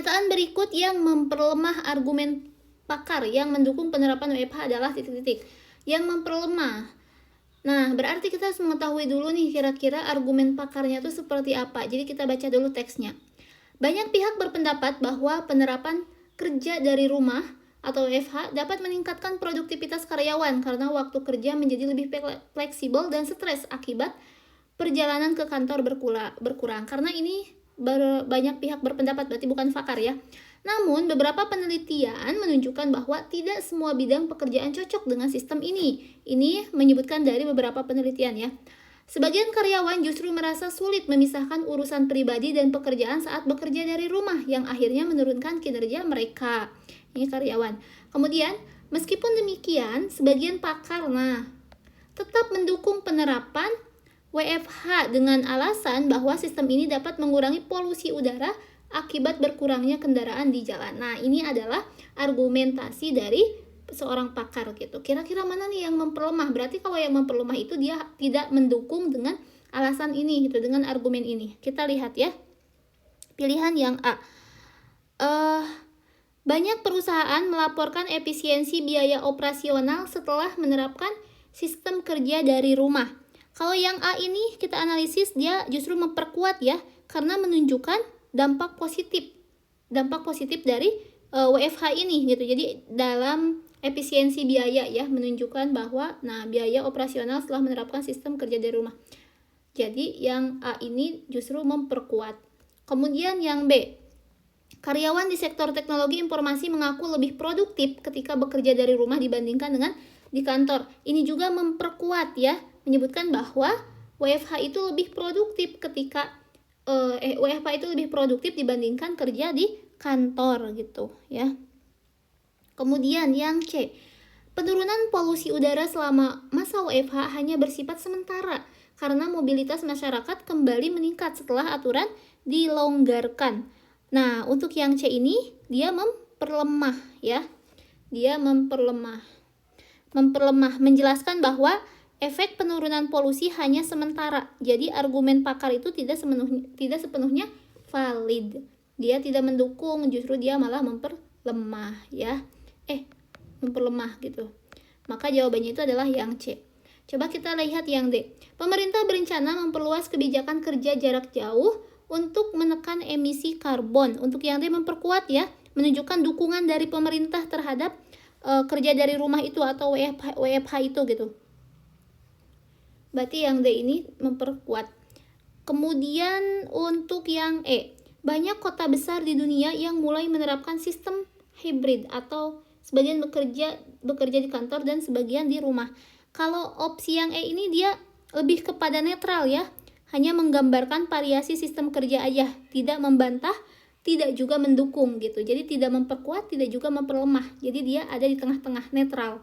Pernyataan berikut yang memperlemah argumen pakar yang mendukung penerapan WFH adalah titik-titik. Yang memperlemah. Nah, berarti kita harus mengetahui dulu nih kira-kira argumen pakarnya itu seperti apa. Jadi kita baca dulu teksnya. Banyak pihak berpendapat bahwa penerapan kerja dari rumah atau WFH dapat meningkatkan produktivitas karyawan karena waktu kerja menjadi lebih fleksibel dan stres akibat perjalanan ke kantor berkurang. Karena ini banyak pihak berpendapat, berarti bukan pakar ya. Namun, beberapa penelitian menunjukkan bahwa tidak semua bidang pekerjaan cocok dengan sistem ini. Ini menyebutkan dari beberapa penelitian ya. Sebagian karyawan justru merasa sulit memisahkan urusan pribadi dan pekerjaan saat bekerja dari rumah, yang akhirnya menurunkan kinerja mereka. Ini karyawan. Kemudian, meskipun demikian, sebagian pakar tetap mendukung penerapan WFH dengan alasan bahwa sistem ini dapat mengurangi polusi udara akibat berkurangnya kendaraan di jalan. Nah, ini adalah argumentasi dari seorang pakar gitu. Kira-kira mana nih yang memperlemah? Berarti kalau yang memperlemah itu dia tidak mendukung dengan alasan ini gitu, dengan argumen ini. Kita lihat ya. Pilihan yang A. Banyak perusahaan melaporkan efisiensi biaya operasional setelah menerapkan sistem kerja dari rumah. Kalau yang A ini kita analisis, dia justru memperkuat ya, karena menunjukkan dampak positif dari WFH ini gitu. Jadi dalam efisiensi biaya ya, menunjukkan bahwa biaya operasional setelah menerapkan sistem kerja dari rumah. Jadi yang A ini justru memperkuat. Kemudian yang B, karyawan di sektor teknologi informasi mengaku lebih produktif ketika bekerja dari rumah dibandingkan dengan di kantor. Ini juga memperkuat ya, menyebutkan bahwa WFH itu lebih produktif WFH itu lebih produktif dibandingkan kerja di kantor gitu ya. Kemudian yang C, penurunan polusi udara selama masa WFH hanya bersifat sementara karena mobilitas masyarakat kembali meningkat setelah aturan dilonggarkan. Nah, untuk yang C ini dia memperlemah ya. Dia memperlemah menjelaskan bahwa efek penurunan polusi hanya sementara. Jadi argumen pakar itu tidak sepenuhnya valid. Dia tidak mendukung, justru dia malah memperlemah ya. Memperlemah gitu. Maka jawabannya itu adalah yang C. Coba kita lihat yang D. Pemerintah berencana memperluas kebijakan kerja jarak jauh untuk menekan emisi karbon. Untuk yang D memperkuat ya, menunjukkan dukungan dari pemerintah terhadap kerja dari rumah itu atau WFH itu gitu. Berarti yang D ini memperkuat. Kemudian untuk yang E, banyak kota besar di dunia yang mulai menerapkan sistem hybrid atau sebagian bekerja di kantor dan sebagian di rumah. Kalau opsi yang E ini dia lebih kepada netral ya, hanya menggambarkan variasi sistem kerja aja, tidak membantah, tidak juga mendukung gitu. Jadi tidak memperkuat, tidak juga memperlemah. Jadi dia ada di tengah-tengah, netral.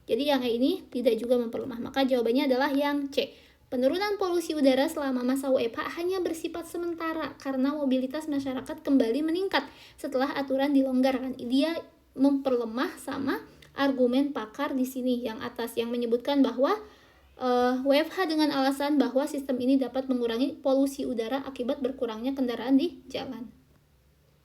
Jadi yang E ini tidak juga memperlemah. Maka jawabannya adalah yang C. Penurunan polusi udara selama masa WFH hanya bersifat sementara karena mobilitas masyarakat kembali meningkat setelah aturan dilonggarkan. Dia memperlemah sama argumen pakar di sini yang atas yang menyebutkan bahwa WFH dengan alasan bahwa sistem ini dapat mengurangi polusi udara akibat berkurangnya kendaraan di jalan.